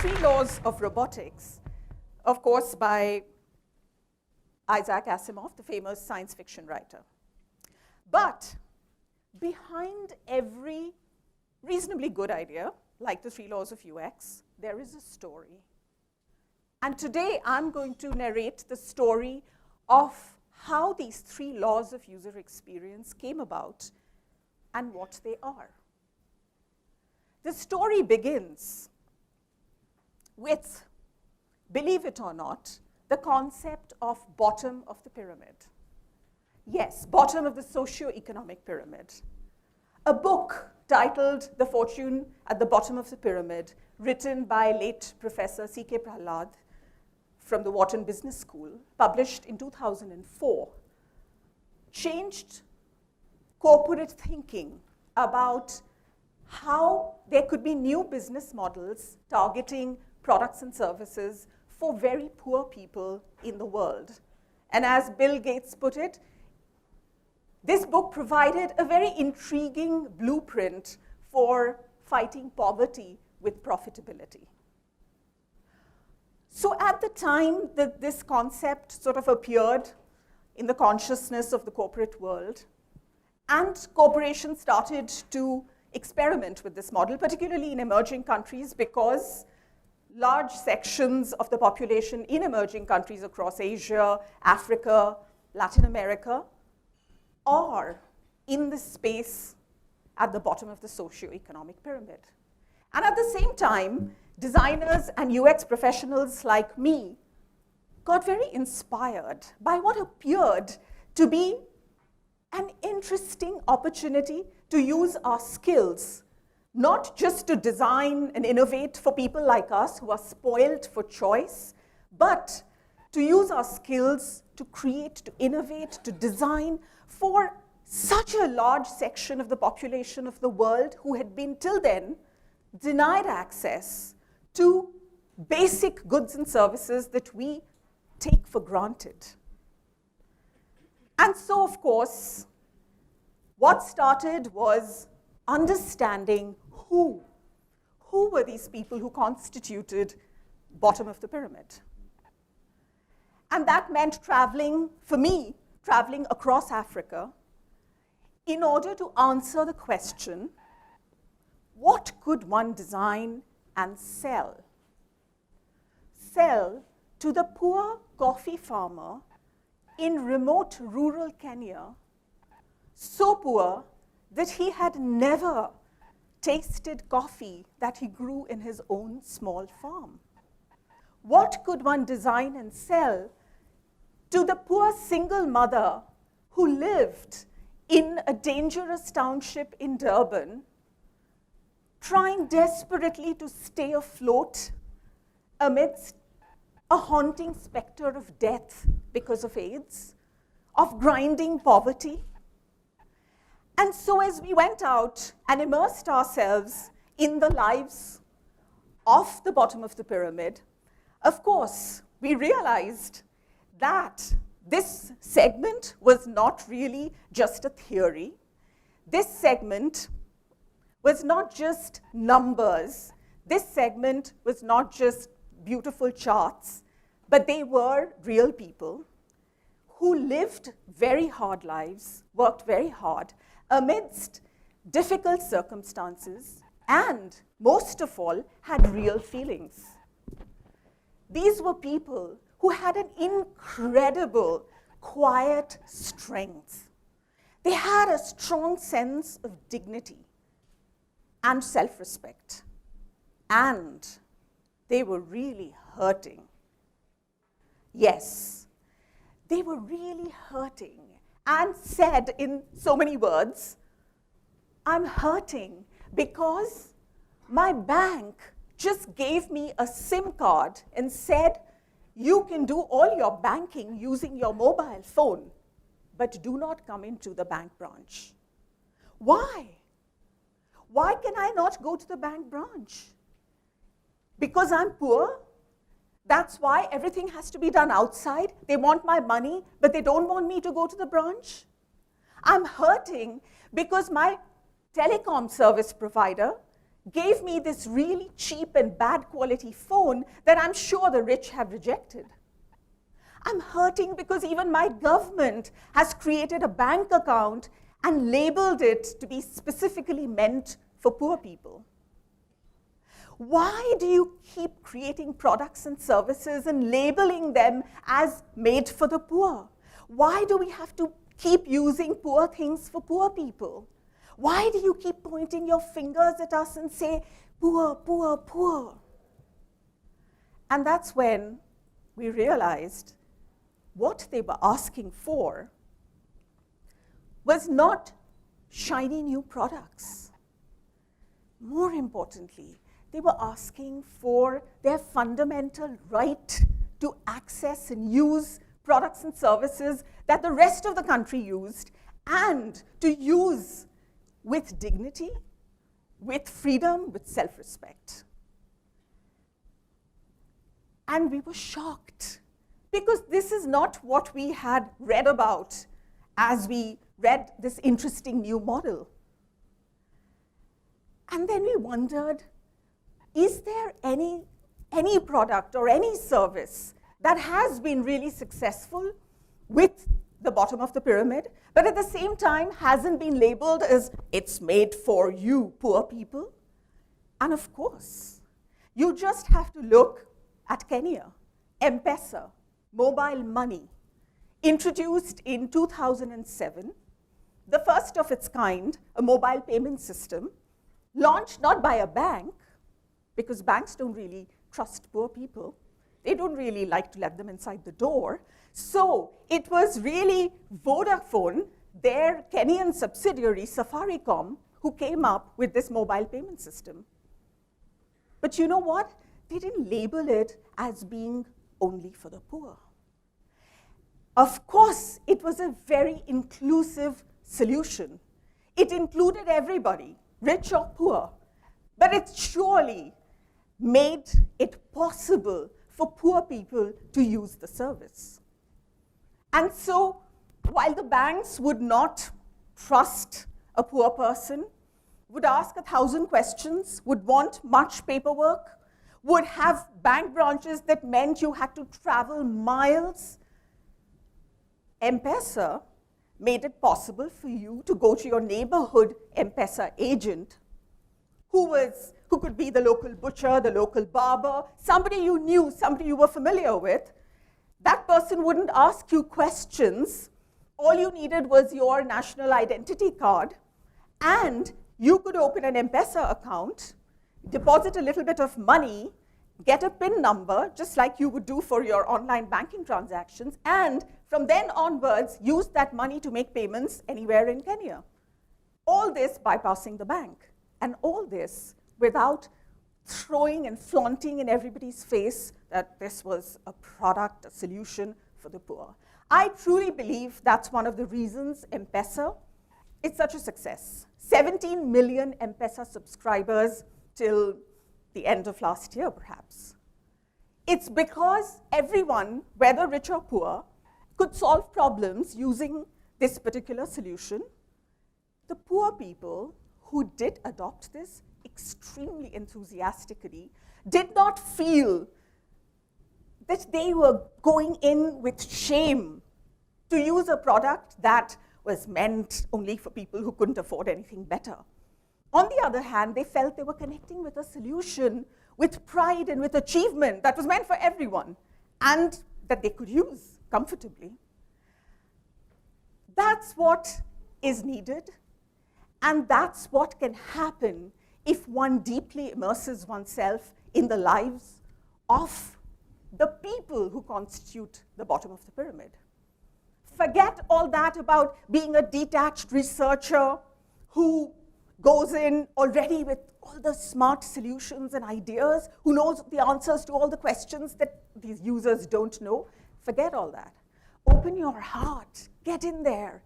Three Laws of Robotics, of course, by Isaac Asimov, the famous science fiction writer. But behind every reasonably good idea, like the 3 laws of UX, there is a story. And today I'm going to narrate the story of how these 3 laws of user experience came about and what they are. The story begins with, believe it or not, the concept of bottom of the pyramid. Yes, bottom of the socio-economic pyramid. A book titled The Fortune at the Bottom of the Pyramid, written by late Professor C.K. Prahlad from the Wharton Business School, published in 2004, changed corporate thinking about how there could be new business models targeting products and services for very poor people in the world. And as Bill Gates put it, this book provided a very intriguing blueprint for fighting poverty with profitability. So at the time that this concept sort of appeared in the consciousness of the corporate world, and corporations started to experiment with this model, particularly in emerging countries, because large sections of the population in emerging countries across Asia, Africa, Latin America are in the space at the bottom of the socio-economic pyramid. And at the same time, designers and UX professionals like me got very inspired by what appeared to be an interesting opportunity to use our skills, not just to design and innovate for people like us who are spoiled for choice, but to use our skills to create, to innovate, to design for such a large section of the population of the world who had been till then denied access to basic goods and services that we take for granted. And so, of course, what started was understanding who were these people who constituted bottom of the pyramid. And that meant traveling, for me, traveling across Africa in order to answer the question, what could one design and sell? Sell to the poor coffee farmer in remote rural Kenya, so poor that he had never tasted coffee that he grew in his own small farm. What could one design and sell to the poor single mother who lived in a dangerous township in Durban, trying desperately to stay afloat amidst a haunting specter of death because of AIDS, of grinding poverty? And so as we went out and immersed ourselves in the lives of the bottom of the pyramid, of course, we realized that this segment was not really just a theory. This segment was not just numbers. This segment was not just beautiful charts, but they were real people who lived very hard lives, worked very hard amidst difficult circumstances, and most of all, had real feelings. These were people who had an incredible, quiet strength. They had a strong sense of dignity and self-respect. And they were really hurting. Yes, they were really hurting and said in so many words, I'm hurting because my bank just gave me a SIM card and said, you can do all your banking using your mobile phone, but do not come into the bank branch. Why? Why can I not go to the bank branch? Because I'm poor? That's why everything has to be done outside? They want my money, but they don't want me to go to the branch? I'm hurting because my telecom service provider gave me this really cheap and bad quality phone that I'm sure the rich have rejected. I'm hurting because even my government has created a bank account and labeled it to be specifically meant for poor people. Why do you keep creating products and services and labeling them as made for the poor? Why do we have to keep using poor things for poor people? Why do you keep pointing your fingers at us and say, poor, poor, poor? And that's when we realized what they were asking for was not shiny new products. More importantly, they were asking for their fundamental right to access and use products and services that the rest of the country used, and to use with dignity, with freedom, with self-respect. And we were shocked, because this is not what we had read about as we read this interesting new model. And then we wondered, is there any product or any service that has been really successful with the bottom of the pyramid, but at the same time hasn't been labeled as it's made for you, poor people? And of course, you just have to look at Kenya. M-Pesa, mobile money, introduced in 2007, the first of its kind, a mobile payment system, launched not by a bank, because banks don't really trust poor people. They don't really like to let them inside the door. So it was really Vodafone, their Kenyan subsidiary, Safaricom, who came up with this mobile payment system. But you know what? They didn't label it as being only for the poor. Of course, it was a very inclusive solution. It included everybody, rich or poor, but it surely made it possible for poor people to use the service. And so, while the banks would not trust a poor person, would ask 1,000 questions, would want much paperwork, would have bank branches that meant you had to travel miles, M-Pesa made it possible for you to go to your neighborhood M-Pesa agent, who could be the local butcher, the local barber, somebody you knew, somebody you were familiar with. That person wouldn't ask you questions. All you needed was your national identity card, and you could open an M-Pesa account, deposit a little bit of money, get a PIN number, just like you would do for your online banking transactions, and from then onwards, use that money to make payments anywhere in Kenya. All this bypassing the bank, and all this without throwing and flaunting in everybody's face that this was a product, a solution for the poor. I truly believe that's one of the reasons M-Pesa is such a success. 17 million M-Pesa subscribers till the end of last year, perhaps. It's because everyone, whether rich or poor, could solve problems using this particular solution. The poor people who did adopt this extremely enthusiastically did not feel that they were going in with shame to use a product that was meant only for people who couldn't afford anything better. On the other hand, they felt they were connecting with a solution with pride and with achievement that was meant for everyone and that they could use comfortably. That's what is needed, and that's what can happen if one deeply immerses oneself in the lives of the people who constitute the bottom of the pyramid. Forget all that about being a detached researcher who goes in already with all the smart solutions and ideas, who knows the answers to all the questions that these users don't know. Forget all that. Open your heart, get in there,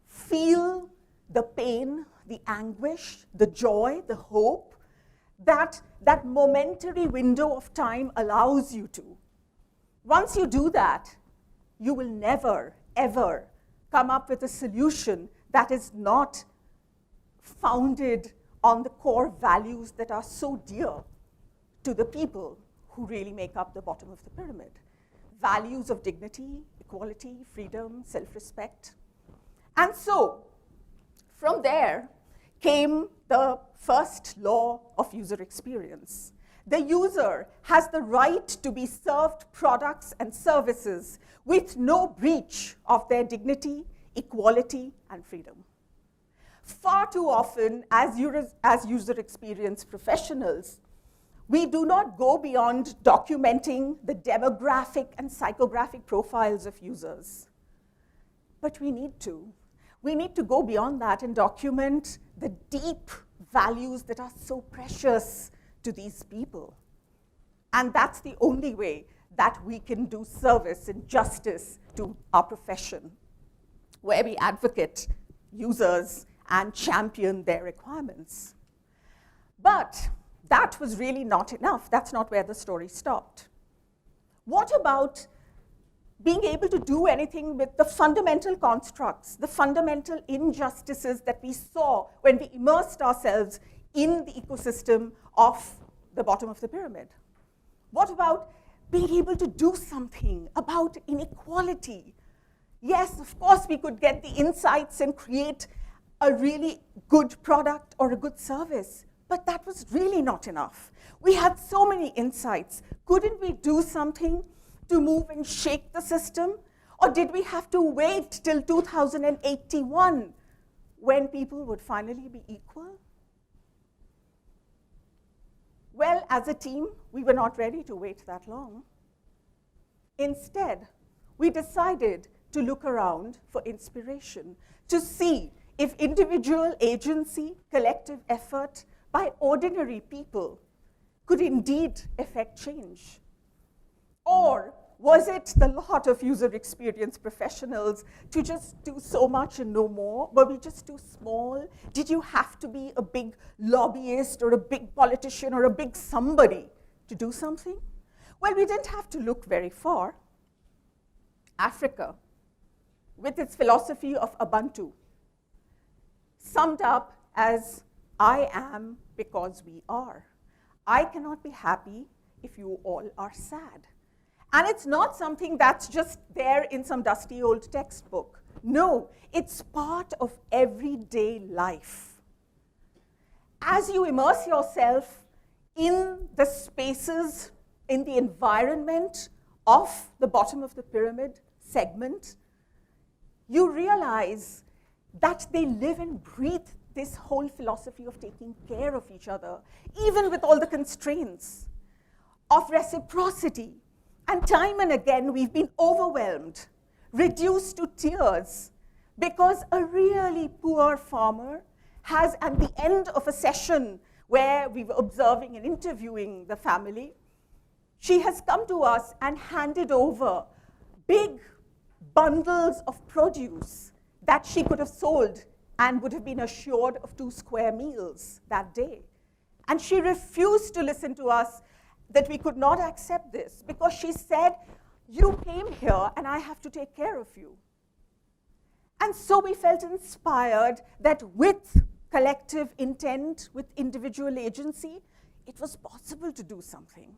feel the pain, the anguish, the joy, the hope that that momentary window of time allows you to. Once you do that, you will never, ever come up with a solution that is not founded on the core values that are so dear to the people who really make up the bottom of the pyramid. Values of dignity, equality, freedom, self-respect. And so, from there came the first law of user experience. The user has the right to be served products and services with no breach of their dignity, equality, and freedom. Far too often, as user experience professionals, we do not go beyond documenting the demographic and psychographic profiles of users. But we need to. We need to go beyond that and document the deep values that are so precious to these people. And that's the only way that we can do service and justice to our profession, where we advocate users and champion their requirements. But that was really not enough. That's not where the story stopped. What about being able to do anything with the fundamental constructs, the fundamental injustices that we saw when we immersed ourselves in the ecosystem of the bottom of the pyramid? What about being able to do something about inequality? Yes, of course, we could get the insights and create a really good product or a good service, but that was really not enough. We had so many insights. Couldn't we do something to move and shake the system? Or did we have to wait till 2081 when people would finally be equal? Well, as a team, we were not ready to wait that long. Instead, we decided to look around for inspiration, to see if individual agency, collective effort by ordinary people could indeed effect change. Or was it the lot of user experience professionals to just do so much and no more? Were we just too small? Did you have to be a big lobbyist or a big politician or a big somebody to do something? Well, we didn't have to look very far. Africa, with its philosophy of Ubuntu, summed up as, I am because we are. I cannot be happy if you all are sad. And it's not something that's just there in some dusty old textbook. No, it's part of everyday life. As you immerse yourself in the spaces, in the environment of the bottom of the pyramid segment, you realize that they live and breathe this whole philosophy of taking care of each other, even with all the constraints of reciprocity. And time and again, we've been overwhelmed, reduced to tears, because a really poor farmer has, at the end of a session where we were observing and interviewing the family, she has come to us and handed over big bundles of produce that she could have sold and would have been assured of 2 square meals that day. And she refused to listen to us that we could not accept this, because she said, you came here and I have to take care of you. And so we felt inspired that with collective intent, with individual agency, it was possible to do something.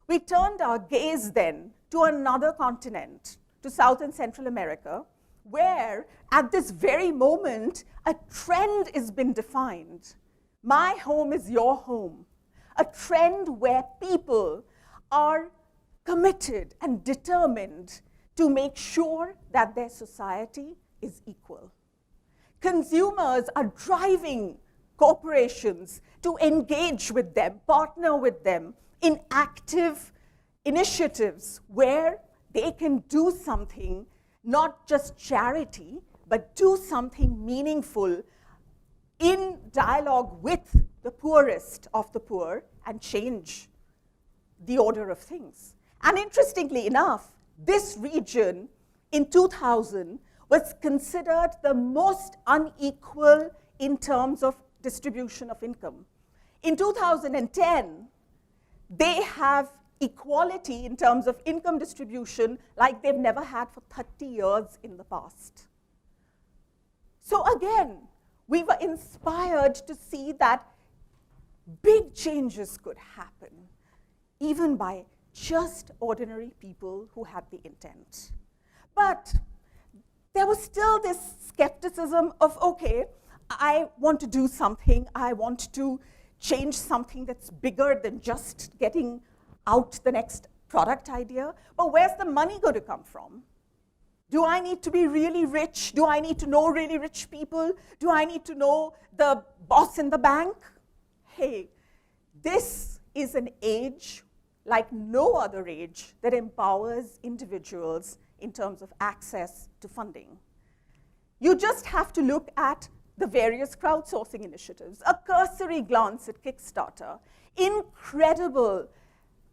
We turned our gaze then to another continent, to South and Central America, where at this very moment, a trend has been defined. My home is your home. A trend where people are committed and determined to make sure that their society is equal. Consumers are driving corporations to engage with them, partner with them in active initiatives where they can do something, not just charity, but do something meaningful in dialogue with the poorest of the poor and change the order of things. And interestingly enough, this region in 2000 was considered the most unequal in terms of distribution of income. In 2010, they have equality in terms of income distribution like they've never had for 30 years in the past. So again, we were inspired to see that big changes could happen, even by just ordinary people who had the intent. But there was still this skepticism of, okay, I want to do something, I want to change something that's bigger than just getting out the next product idea, but where's the money going to come from? Do I need to be really rich? Do I need to know really rich people? Do I need to know the boss in the bank? Hey, this is an age like no other age that empowers individuals in terms of access to funding. You just have to look at the various crowdsourcing initiatives, a cursory glance at Kickstarter, incredible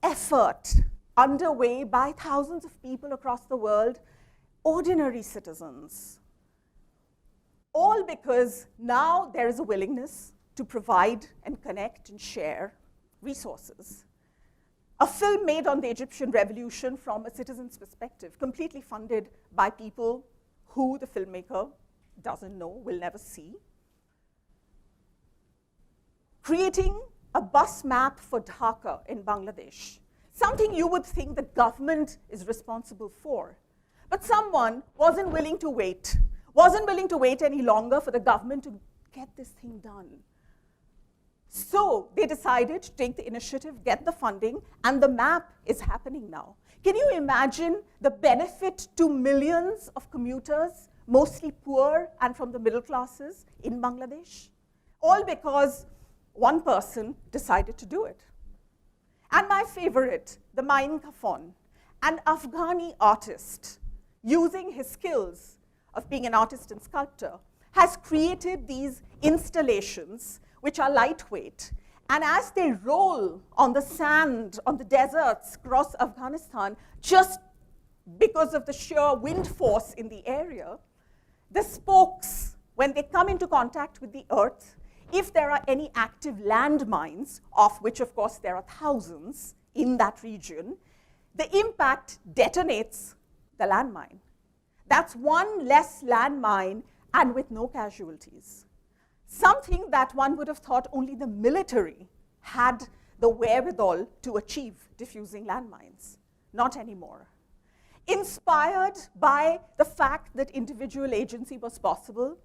effort underway by thousands of people across the world, ordinary citizens, all because now there is a willingness to provide and connect and share resources. A film made on the Egyptian Revolution from a citizen's perspective, completely funded by people who the filmmaker doesn't know, will never see. Creating a bus map for Dhaka in Bangladesh, something you would think the government is responsible for. But someone wasn't willing to wait any longer for the government to get this thing done. So they decided to take the initiative, get the funding, and the map is happening now. Can you imagine the benefit to millions of commuters, mostly poor and from the middle classes in Bangladesh? All because one person decided to do it. And my favorite, the Main Kafon, an Afghani artist, using his skills of being an artist and sculptor, has created these installations which are lightweight. And as they roll on the sand, on the deserts across Afghanistan, just because of the sheer wind force in the area, the spokes, when they come into contact with the earth, if there are any active landmines, of which of course there are thousands in that region, the impact detonates the landmine. That's one less landmine and with no casualties. Something that one would have thought only the military had the wherewithal to achieve, diffusing landmines. Not anymore. Inspired by the fact that individual agency was possible,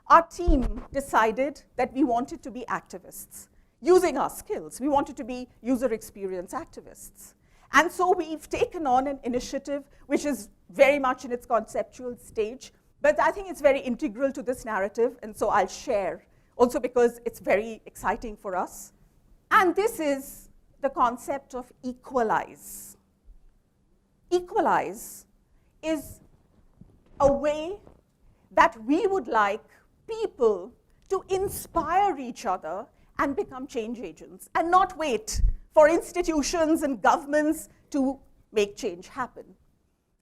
our team decided that we wanted to be activists, using our skills. We wanted to be user experience activists. And so we've taken on an initiative which is very much in its conceptual stage, but I think it's very integral to this narrative, and so I'll share, also because it's very exciting for us. And this is the concept of equalize. Equalize is a way that we would like people to inspire each other and become change agents, and not wait for institutions and governments to make change happen.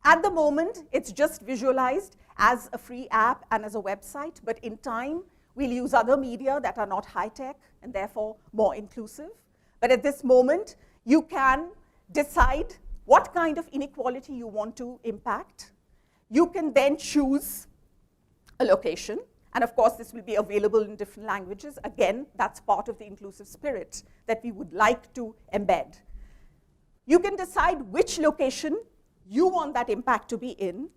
At the moment, it's just visualized as a free app and as a website, but in time, we'll use other media that are not high-tech and therefore more inclusive. But at this moment, you can decide what kind of inequality you want to impact. You can then choose a location. And of course, this will be available in different languages. Again, that's part of the inclusive spirit that we would like to embed. You can decide which location you want that impact to be in.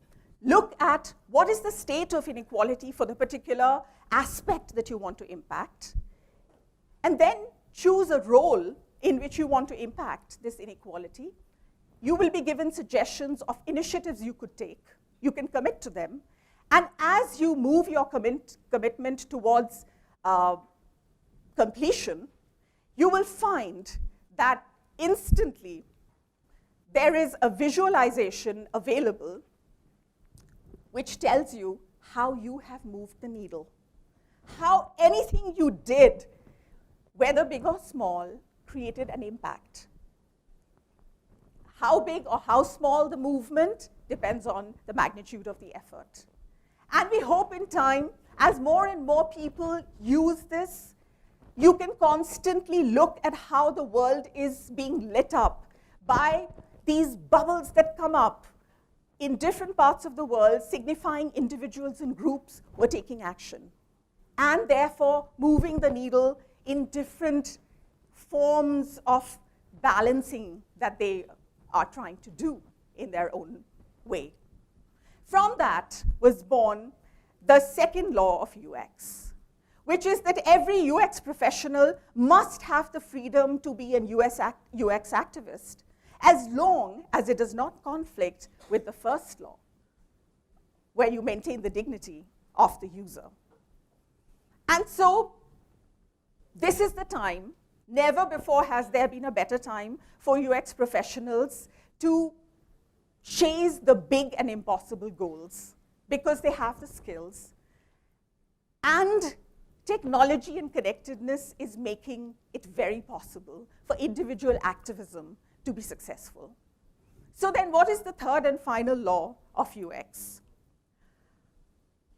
Look at what is the state of inequality for the particular aspect that you want to impact. And then choose a role in which you want to impact this inequality. You will be given suggestions of initiatives you could take. You can commit to them. And as you move your commitment towards completion, you will find that instantly there is a visualization available which tells you how you have moved the needle, how anything you did, whether big or small, created an impact. How big or how small the movement depends on the magnitude of the effort. And we hope in time, as more and more people use this, you can constantly look at how the world is being lit up by these bubbles that come up in different parts of the world, signifying individuals and groups who are taking action, and therefore moving the needle in different forms of balancing that they are trying to do in their own way. From that was born the second law of UX, which is that every UX professional must have the freedom to be an UX activist, as long as it does not conflict with the first law, where you maintain the dignity of the user. And so this is the time, never before has there been a better time for UX professionals to chase the big and impossible goals, because they have the skills. And technology and connectedness is making it very possible for individual activism to be successful. So then what is the third and final law of UX?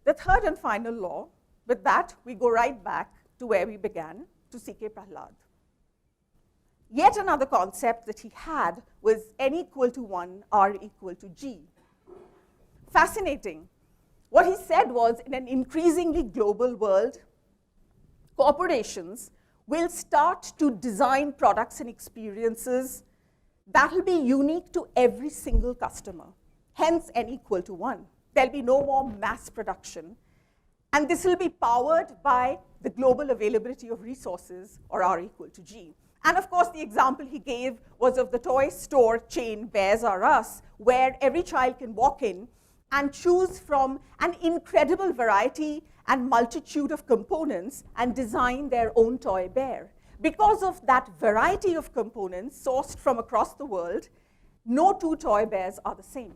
The third and final law, with that we go right back to where we began, to C.K. Prahalad. Yet another concept that he had was N equal to 1, R equal to G. Fascinating. What he said was, in an increasingly global world, corporations will start to design products and experiences that will be unique to every single customer, hence N equal to 1. There'll be no more mass production. And this will be powered by the global availability of resources, or R equal to G. And of course, the example he gave was of the toy store chain Bears R Us, where every child can walk in and choose from an incredible variety and multitude of components and design their own toy bear. Because of that variety of components sourced from across the world, no two toy bears are the same.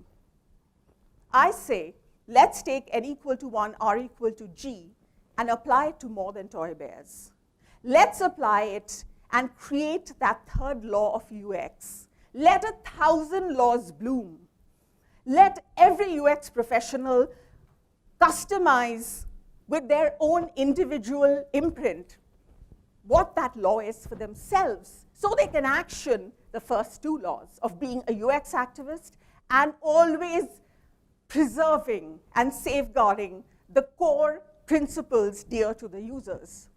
I say, let's take N equal to 1, R equal to G, and apply it to more than toy bears. Let's apply it and create that third law of UX. Let 1,000 laws bloom. Let every UX professional customize with their own individual imprint what that law is for themselves, so they can action the first two laws of being a UX activist and always preserving and safeguarding the core principles dear to the users,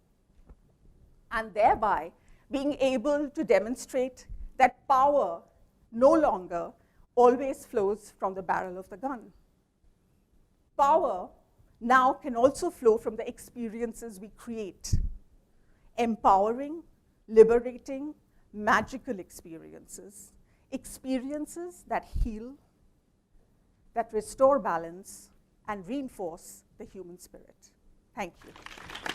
and thereby being able to demonstrate that power no longer always flows from the barrel of the gun. Power now can also flow from the experiences we create. Empowering, liberating, magical experiences. Experiences that heal, that restore balance, and reinforce the human spirit. Thank you.